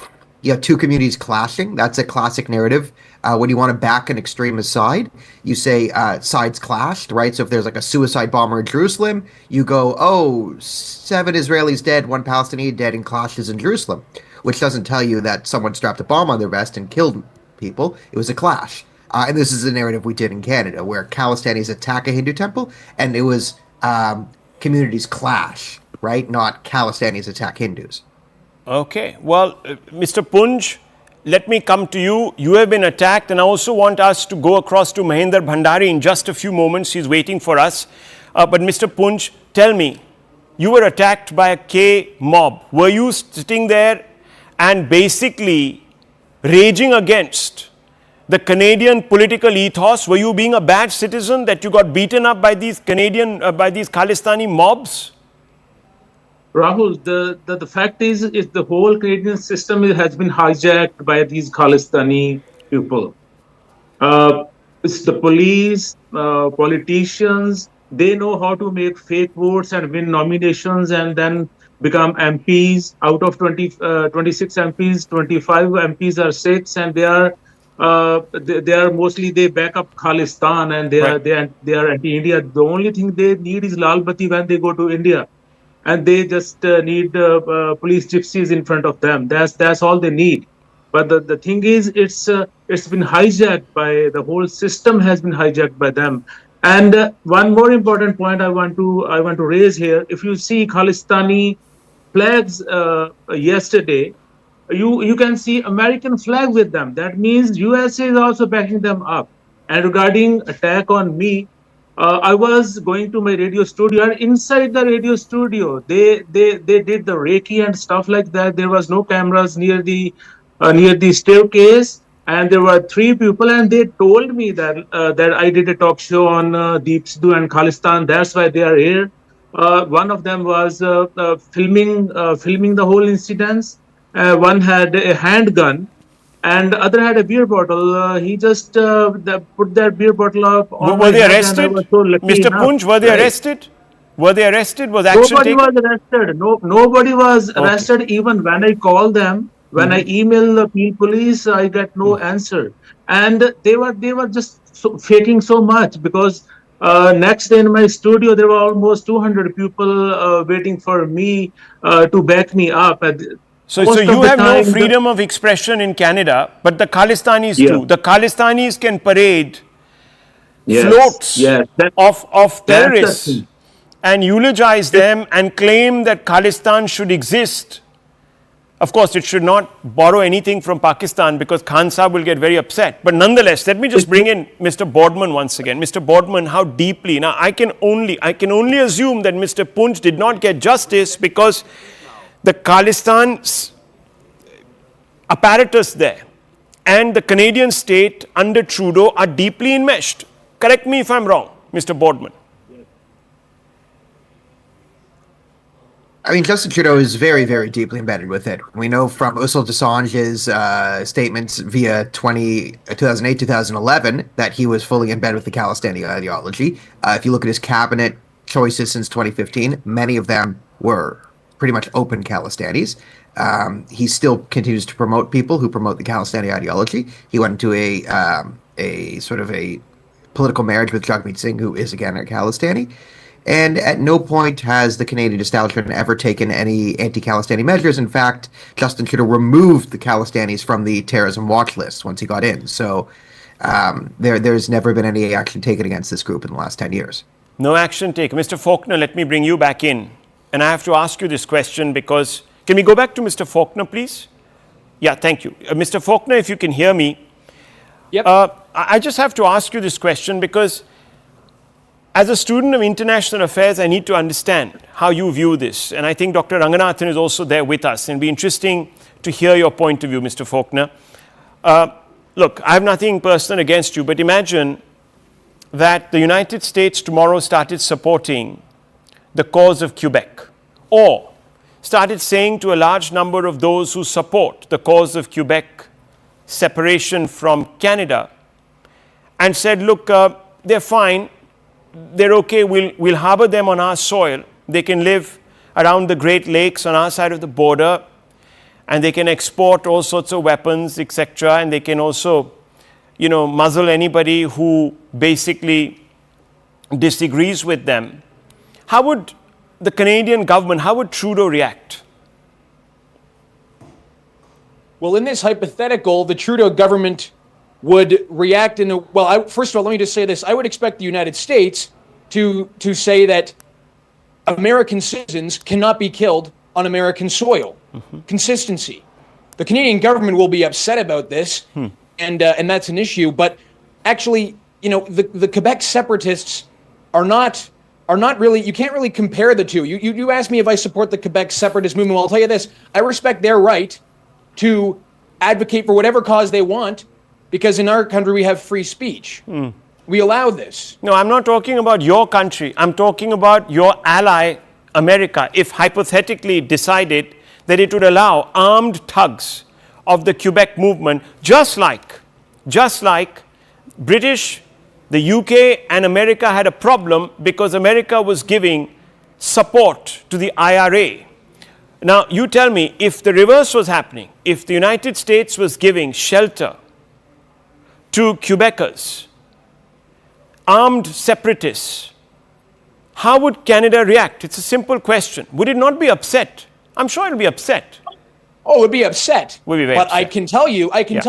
two communities clashing. That's a classic narrative. When you want to back an extremist side, you say sides clashed, right? So if there's like a suicide bomber in Jerusalem, you go, 7 Israelis dead, 1 Palestinian dead in clashes in Jerusalem, which doesn't tell you that someone strapped a bomb on their vest and killed people. It was a clash. And this is the narrative we did in Canada, where Khalistanis attack a Hindu temple, and it was communities clash, right? Not Khalistanis attack Hindus. Okay. Well, Mr. Punj, let me come to you. You have been attacked, and I also want us to go across to Mahinder Bhandari in just a few moments. He's waiting for us. But Mr. Punj, tell me, you were attacked by a K mob. Were you sitting there and basically raging against the Canadian political ethos? Were you being a bad citizen that you got beaten up by these Khalistani mobs? Rahul, the fact is the whole Canadian system has been hijacked by these Khalistani people. It's the police, politicians. They know how to make fake votes and win nominations and then become MPs. Out of 26 MPs, 25 MPs are Sikhs, and they are mostly, they back up Khalistan, and they are anti-India. The only thing they need is Lal Bati when they go to India. And they just need police gypsies in front of them. That's all they need. But the thing is, it's been hijacked by the whole system. Has been hijacked by them. And one more important point I want to raise here: if you see Khalistani flags yesterday, you can see American flag with them. That means USA is also backing them up. And regarding attack on me, I was going to my radio studio, and inside the radio studio, they did the Reiki and stuff like that. There was no cameras near the staircase, and there were 3 people, and they told me that I did a talk show on Deep Sidhu and Khalistan. That's why they are here. One of them was filming the whole incidents. One had a handgun, and the other had a beer bottle. He just put that beer bottle up. Were they arrested? Mr. Punj, were they arrested? Were they arrested? Was action taken? Nobody was arrested. Nobody was arrested. Even when I call them, when I email the police, I get no answer. And they were just faking so much, because next day in my studio, there were almost 200 people waiting for me to back me up. So you have no freedom of expression in Canada, but the Khalistanis do. The Khalistanis can parade floats of terrorists and eulogize them and claim that Khalistan should exist. Of course, it should not borrow anything from Pakistan, because Khan Sahib will get very upset. But nonetheless, let me just bring in Mr. Boardman once again. Mr. Boardman, how deeply? Now, I can only assume that Mr. Punj did not get justice because the Khalistan's apparatus there and the Canadian state under Trudeau are deeply enmeshed. Correct me if I'm wrong, Mr. Boardman. I mean, Justin Trudeau is very, very deeply embedded with it. We know from Ursula Desange's statements via 2008, 2011 that he was fully embedded with the Khalistani ideology. If you look at his cabinet choices since 2015, many of them were pretty much open Khalistanis. He still continues to promote people who promote the Khalistani ideology. He went into a sort of a political marriage with Jagmeet Singh, who is again a Khalistani. And at no point has the Canadian establishment ever taken any anti-Khalistani measures. In fact, Justin Trudeau removed the Khalistanis from the terrorism watch list once he got in. So there's never been any action taken against this group in the last 10 years. No action taken. Mr. Faulkner, let me bring you back in. And I have to ask you this question because, can we go back to Mr. Faulkner, please? Yeah, thank you. Mr. Faulkner, if you can hear me. Yep. I just have to ask you this question because as a student of international affairs, I need to understand how you view this. And I think Dr. Ranganathan is also there with us. And it'll be interesting to hear your point of view, Mr. Faulkner. Look, I have nothing personal against you, but imagine that the United States tomorrow started supporting the cause of Quebec, or started saying to a large number of those who support the cause of Quebec separation from Canada, and said, look, they're fine, they're okay, we'll harbor them on our soil, they can live around the Great Lakes on our side of the border, and they can export all sorts of weapons, etc., and they can also, muzzle anybody who basically disagrees with them. How would the Canadian government, how would Trudeau react? Well, in this hypothetical, the Trudeau government would react in a, well, first of all, let me just say this. I would expect the United States to say that American citizens cannot be killed on American soil. Mm-hmm. Consistency. The Canadian government will be upset about this, and that's an issue. But actually, the Quebec separatists are not really, you can't really compare the two. You asked me if I support the Quebec separatist movement. Well, I'll tell you this. I respect their right to advocate for whatever cause they want, because in our country we have free speech. We allow this. No, I'm not talking about your country. I'm talking about your ally, America, if hypothetically decided that it would allow armed thugs of the Quebec movement, just like British, the UK and America had a problem because America was giving support to the IRA. Now, you tell me, if the reverse was happening, if the United States was giving shelter to Quebecers, armed separatists, how would Canada react? It's a simple question. Would it not be upset? I'm sure it would be upset. Oh, it would be upset. Would be very but upset. I can tell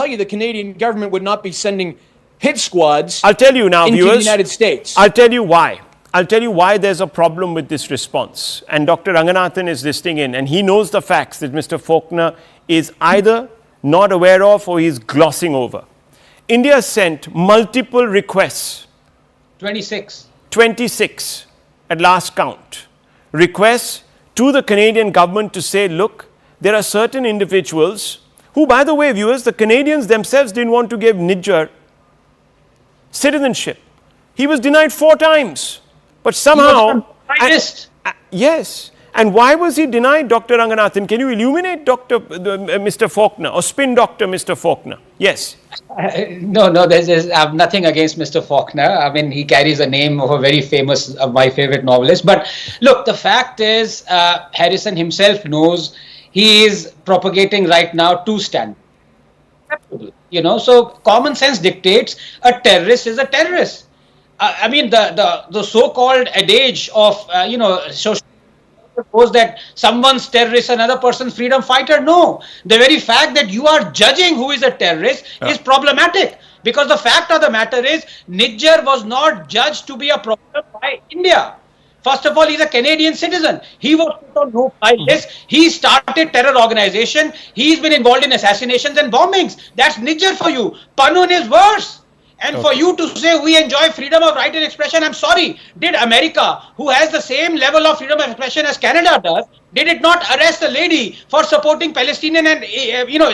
you the Canadian government would not be sending hit squads. I'll tell you now, into viewers. the United States. I'll tell you why. I'll tell you why there's a problem with this response. And Dr. Ranganathan is listening in, and he knows the facts that Mr. Faulkner is either not aware of or he's glossing over. India sent multiple requests. 26 at last count. Requests to the Canadian government to say, look, there are certain individuals who, by the way, viewers, the Canadians themselves didn't want to give Nijjar citizenship. He was denied 4 times. But somehow, yes. And why was he denied, Dr. Ranganathan? Can you illuminate Mr. Faulkner, or spin Dr. Mr. Faulkner? Yes. No, there's I have nothing against Mr. Faulkner. I mean, he carries a name of a very famous, my favorite novelist. But look, the fact is, Harrison himself knows he is propagating right now 2 standards. So common sense dictates a terrorist is a terrorist. I mean, the so-called adage of, social suppose that someone's terrorist, another person's freedom fighter. No, the very fact that you are judging who is a terrorist is problematic, because the fact of the matter is Nijjar was not judged to be a problem by India. First of all, he's a Canadian citizen. He was put on no-fly list. He started terror organization. He's been involved in assassinations and bombings. That's Nijjar for you. Panun is worse. And for you to say we enjoy freedom of right and expression, I'm sorry. Did America, who has the same level of freedom of expression as Canada does, did it not arrest a lady for supporting Palestinian and,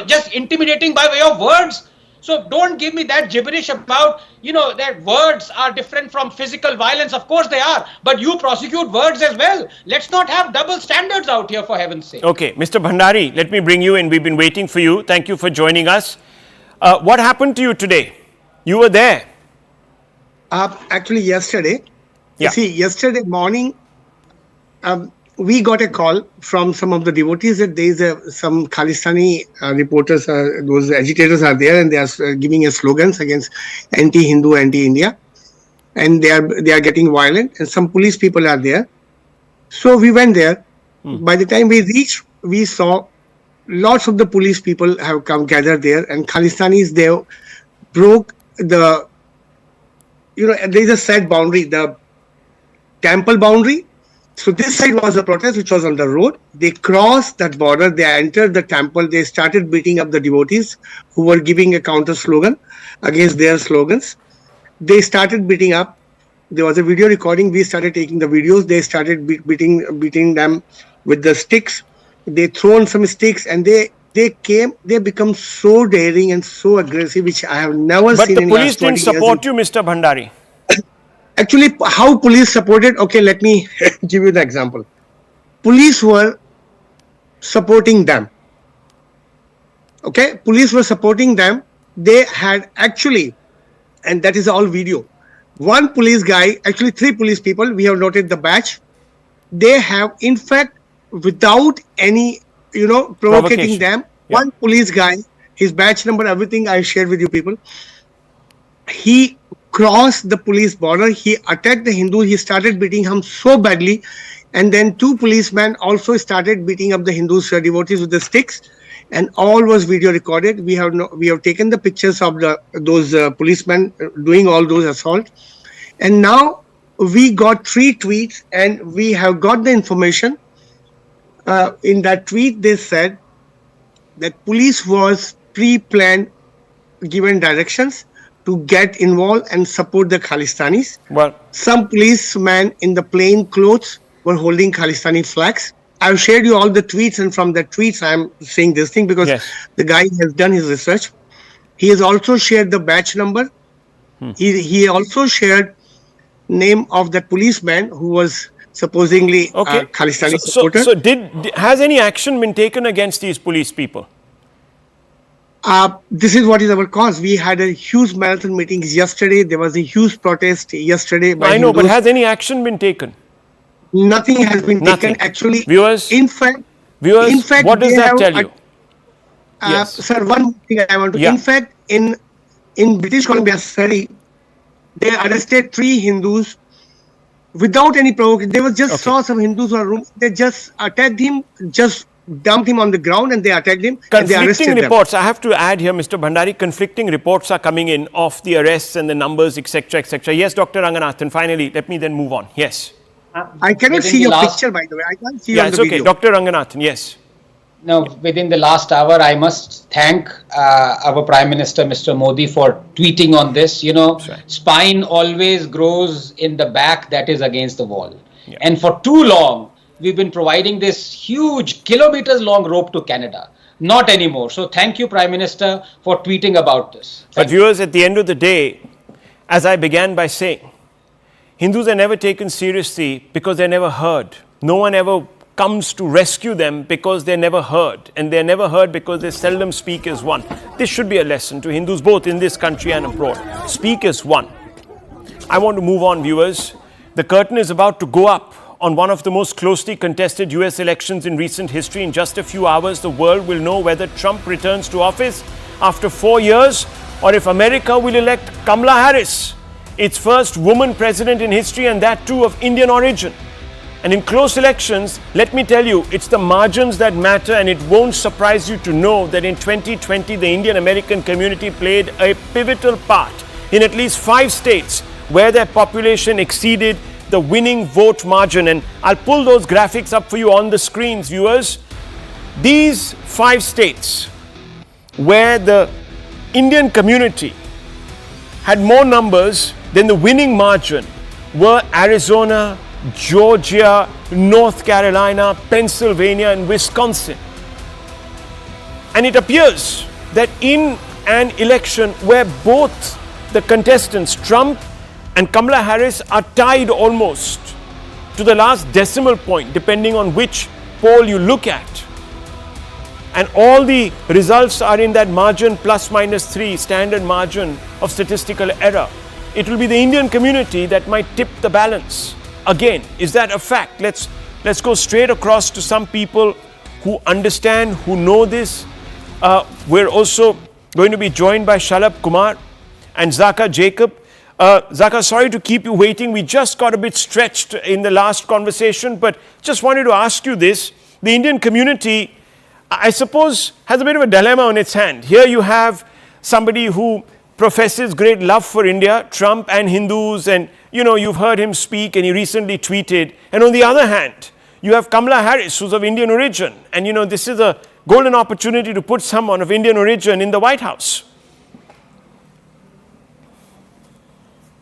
just intimidating by way of words? So don't give me that gibberish about, that words are different from physical violence. Of course they are. But you prosecute words as well. Let's not have double standards out here, for heaven's sake. Okay, Mr. Bhandari, let me bring you in. We've been waiting for you. Thank you for joining us. What happened to you today? You were there. Actually, yesterday. Yeah. You see, yesterday morning, we got a call from some of the devotees that there is some Khalistani reporters, those agitators are there, and they are giving us slogans against anti-Hindu, anti-India. and they are getting violent, and some police people are there. So we went there. By the time we reached, we saw lots of the police people have come gathered there, and Khalistanis, they broke the, there is a set boundary, the temple boundary. So this side was the protest, which was on the road. They crossed that border, they entered the temple, they started beating up the devotees who were giving a counter slogan against their slogans. They started beating up. There was a video recording. We started taking the videos. They started beating them with the sticks. They thrown some sticks, and they become so daring and so aggressive, which I have never seen in the last 20 years. But the police didn't support you, Mr. Bhandari. Actually, how police supported? Okay, let me give you the example. Police were supporting them. Okay, police were supporting them. They had actually, and that is all video. One police guy, actually 3 police people, we have noted the badge. They have, in fact, without any, provocating them, one police guy, his badge number, everything I shared with you people, he crossed the police border, he attacked the Hindu, he started beating him so badly, and then 2 policemen also started beating up the Hindus, devotees with the sticks, and all was video recorded. We have taken the pictures of those policemen doing all those assaults, and now we got 3 tweets, and we have got the information. In that tweet, they said that police was pre-planned, given directions to get involved and support the Khalistanis. Well, some policemen in the plain clothes were holding Khalistani flags. I've shared you all the tweets, and from the tweets I'm saying this thing because the guy has done his research. He has also shared the batch number. He also shared name of that policeman who was supposedly a Khalistani supporter. So has any action been taken against these police people? This is what is our cause. We had a huge marathon meetings yesterday. There was a huge protest yesterday. I know, but has any action been taken? Nothing has been taken. Actually, viewers, in fact, what does that tell you? Sir, one thing I want to. In fact, in British Columbia, Surrey, they arrested 3 Hindus without any provocation. They just saw some Hindus who are room. They just attacked him, just dumped him on the ground, and they attacked him. And they arrested reports. them. I have to add here, Mr. Bhandari, conflicting reports are coming in of the arrests and the numbers, etc., etc. Yes, Dr. Ranganathan. Finally, let me then move on. Yes. I cannot see your picture, by the way. I can't see you on the video. Okay. Dr. Ranganathan, yes. Now, within the last hour, I must thank our Prime Minister, Mr. Modi, for tweeting on this. Spine always grows in the back that is against the wall. Yeah. And for too long, we've been providing this huge kilometers-long rope to Canada. Not anymore. So thank you, Prime Minister, for tweeting about this. But viewers, at the end of the day, as I began by saying, Hindus are never taken seriously because they're never heard. No one ever comes to rescue them because they're never heard. And they're never heard because they seldom speak as one. This should be a lesson to Hindus both in this country and abroad. Speak as one. I want to move on, viewers. The curtain is about to go up on one of the most closely contested US elections in recent history. In just a few hours, the world will know whether Trump returns to office after 4 years or if America will elect Kamala Harris, its first woman president in history, and that too of Indian origin. And in close elections, let me tell you, it's the margins that matter, and it won't surprise you to know that in 2020, the Indian American community played a pivotal part in at least 5 states where their population exceeded the winning vote margin. And I'll pull those graphics up for you on the screens, viewers. These 5 states where the Indian community had more numbers than the winning margin were Arizona, Georgia, North Carolina, Pennsylvania, and Wisconsin. And it appears that in an election where both the contestants, Trump and Kamala Harris, are tied almost to the last decimal point, depending on which poll you look at, and all the results are in that margin ±3 standard margin of statistical error, it will be the Indian community that might tip the balance. Again, is that a fact? Let's go straight across to some people who understand, who know this. We're also going to be joined by Shalabh Kumar and Zaka Jacob. Zaka, sorry to keep you waiting. We just got a bit stretched in the last conversation, but just wanted to ask you this. The Indian community, I suppose, has a bit of a dilemma on its hand. Here you have somebody who professes great love for India, Trump and Hindus, and you've heard him speak and he recently tweeted. And on the other hand, you have Kamala Harris, who's of Indian origin. And this is a golden opportunity to put someone of Indian origin in the White House.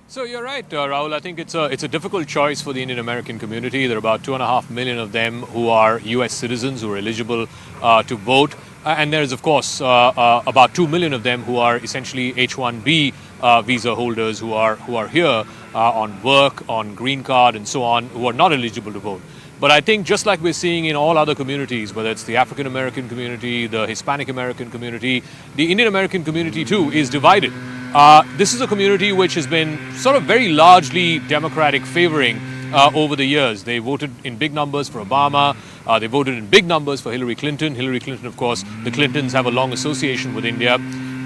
So you're right, Rahul. I think it's a difficult choice for the Indian American community. There are about 2.5 million of them who are U.S. citizens who are eligible to vote. And there's, of course, about 2 million of them who are essentially H-1B visa holders who are here on work, on green card and so on, who are not eligible to vote. But I think just like we're seeing in all other communities, whether it's the African American community, the Hispanic American community, the Indian American community too is divided. This is a community which has been sort of very largely Democratic favoring over the years. They voted in big numbers for Obama. They voted in big numbers for Hillary Clinton. Hillary Clinton, of course, the Clintons have a long association with India.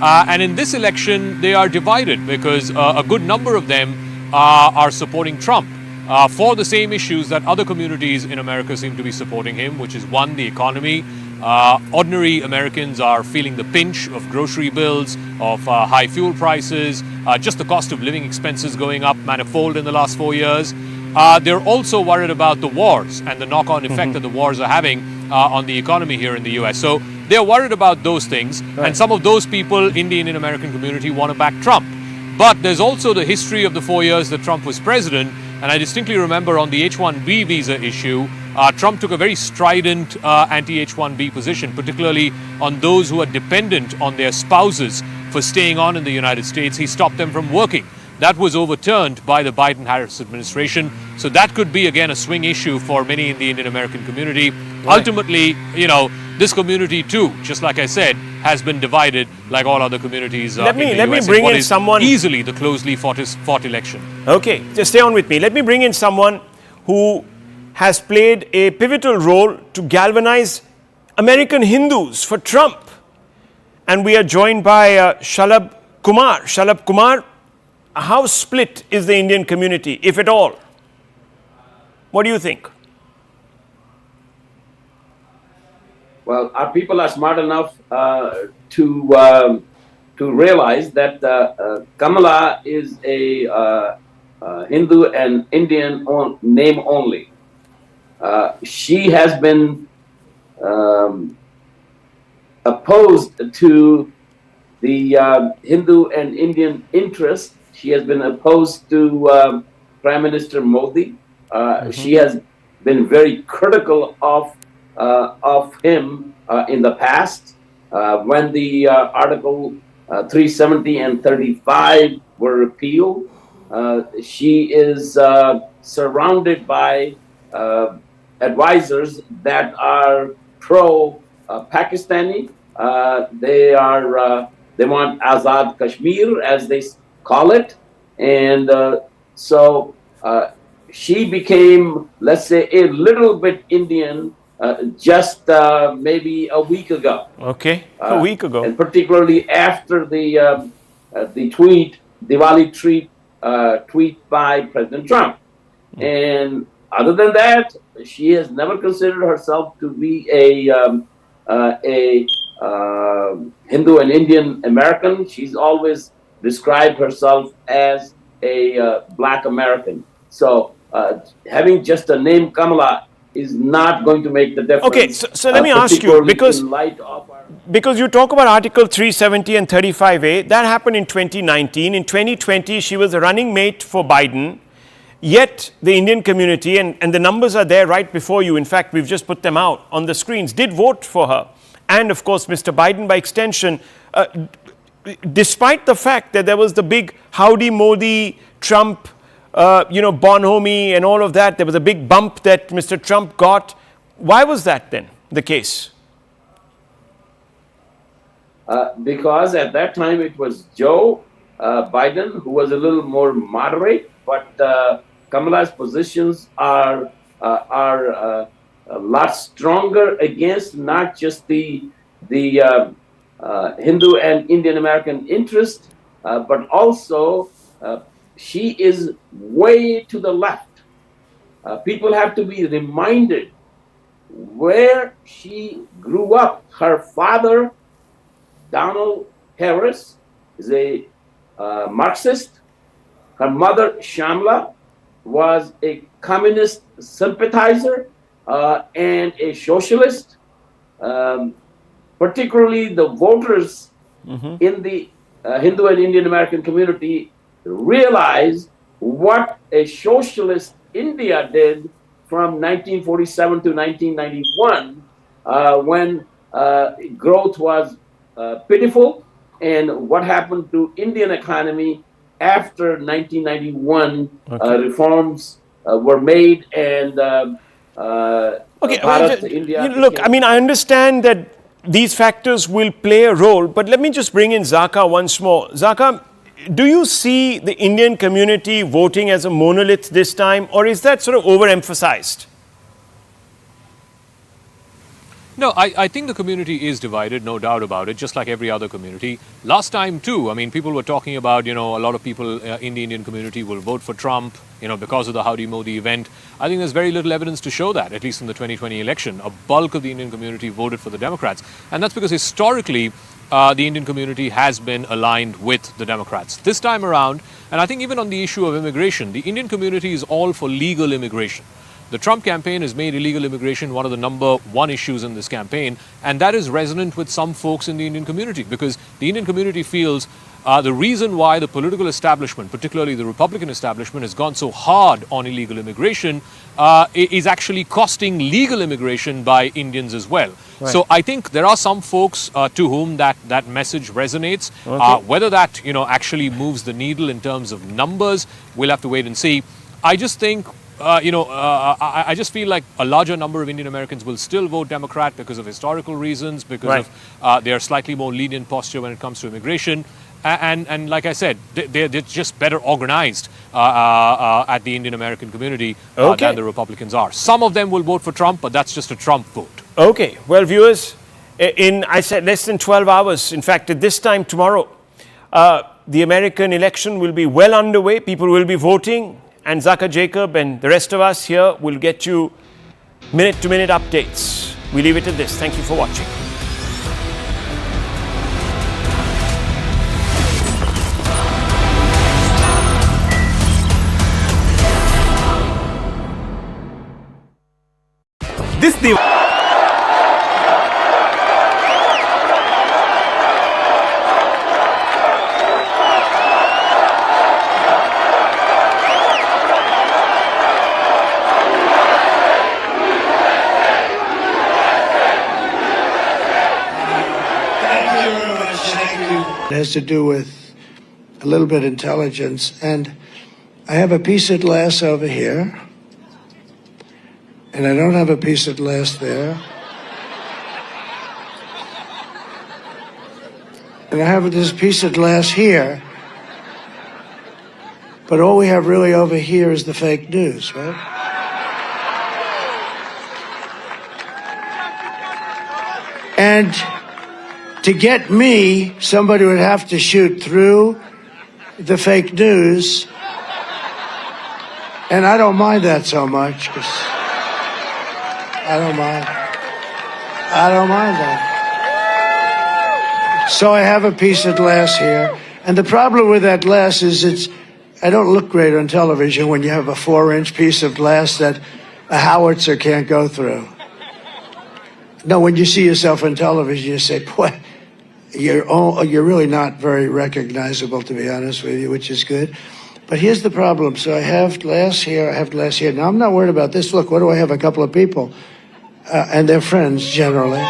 And in this election, they are divided because a good number of them are supporting Trump for the same issues that other communities in America seem to be supporting him, which is one, the economy. Ordinary Americans are feeling the pinch of grocery bills, of high fuel prices, just the cost of living expenses going up manifold in the last 4 years. They're also worried about the wars and the knock-on effect that the wars are having on the economy here in the US. So they're worried about those things. Right. And some of those people in the Indian American community want to back Trump. But there's also the history of the 4 years that Trump was president. And I distinctly remember on the H-1B visa issue, Trump took a very strident anti-H-1B position, particularly on those who are dependent on their spouses for staying on in the United States. He stopped them from working. That was overturned by the Biden-Harris administration. So that could be, again, a swing issue for many in the Indian American community. Right. Ultimately, this community too, just like I said, has been divided like all other communities let me US bring in someone easily the closely fought election. Okay, just stay on with me. Let me bring in someone who has played a pivotal role to galvanize American Hindus for Trump. And we are joined by Shalabh Kumar. Shalabh Kumar, how split is the Indian community, if at all? What do you think? Well, our people are smart enough to realize that Kamala is a Hindu and Indian name only. She has been opposed to the Hindu and Indian interest. She has been opposed to Prime Minister Modi. She has been very critical of him in the past when the Article 370 and 35 were repealed. She is surrounded by advisors that are pro-Pakistani. They want Azad Kashmir, as they call it, and so she became, let's say, a little bit Indian just maybe a week ago. Okay, a week ago, and particularly after the Diwali tweet by President Trump. And other than that, she has never considered herself to be a Hindu and Indian American. She's always described herself as a Black American. So having just a name Kamala is not going to make the difference. Okay, so let me ask you, because you talk about Article 370 and 35A, that happened in 2019. In 2020, she was a running mate for Biden. Yet the Indian community, and the numbers are there right before you, in fact, we've just put them out on the screens, did vote for her. And of course, Mr. Biden by extension, despite the fact that there was the big Howdy Modi, Trump, Bonhomie and all of that, there was a big bump that Mr. Trump got. Why was that then the case? Because at that time it was Joe Biden who was a little more moderate, but Kamala's positions are a lot stronger against not just the Hindu and Indian American interest, but also she is way to the left. People have to be reminded where she grew up. Her father, Donald Harris, is a Marxist. Her mother, Shamla, was a communist sympathizer and a socialist. Particularly the voters in the Hindu and Indian American community realize what a socialist India did from 1947 to 1991 when growth was pitiful, and what happened to Indian economy after 1991 reforms were made and Bharat, India. Look, I mean, I understand that these factors will play a role, but let me just bring in Zaka once more. Zaka, do you see the Indian community voting as a monolith this time, or is that sort of overemphasized? No, I think the community is divided, no doubt about it, just like every other community. Last time too, I mean, people were talking about, a lot of people in the Indian community will vote for Trump, because of the Howdy Modi event. I think there's very little evidence to show that, at least in the 2020 election. A bulk of the Indian community voted for the Democrats. And that's because historically, the Indian community has been aligned with the Democrats. This time around, and I think even on the issue of immigration, the Indian community is all for legal immigration. The Trump campaign has made illegal immigration one of the number one issues in this campaign, and that is resonant with some folks in the Indian community, because the Indian community feels the reason why the political establishment, particularly the Republican establishment, has gone so hard on illegal immigration is actually costing legal immigration by Indians as well. Right. So I think there are some folks to whom that message resonates. Okay. Whether that actually moves the needle in terms of numbers, we'll have to wait and see. I just think I just feel like a larger number of Indian Americans will still vote Democrat because of historical reasons, because of their slightly more lenient posture when it comes to immigration. And like I said, they're just better organized at the Indian American community than the Republicans are. Some of them will vote for Trump, but that's just a Trump vote. Okay. Well, viewers, I said less than 12 hours, in fact, at this time tomorrow, the American election will be well underway. People will be voting. And Zaka Jacob and the rest of us here will get you minute-to-minute updates. We leave it at this. Thank you for watching. This It has to do with a little bit of intelligence, and I have a piece of glass over here, and I don't have a piece of glass there, and I have this piece of glass here, but all we have really over here is the fake news, right? And to get me, somebody would have to shoot through the fake news. And I don't mind that so much, because I don't mind that. So I have a piece of glass here. And the problem with that glass is I don't look great on television when you have a 4-inch piece of glass that a howitzer can't go through. No, when you see yourself on television, you say, boy, you're really not very recognizable, to be honest with you, which is good. But here's the problem. So I have glass here, I have glass here. Now, I'm not worried about this. Look, what do I have? A couple of people. And they're friends, generally.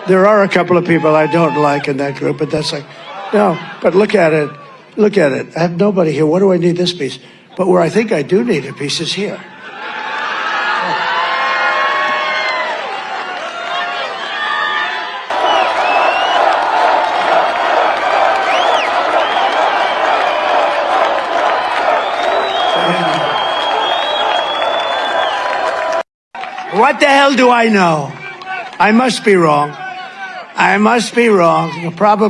There are a couple of people I don't like in that group, but that's like, no, but look at it. Look at it. I have nobody here. What do I need this piece? But where I think I do need a piece is here. What the hell do I know? I must be wrong. I must be wrong. Probably.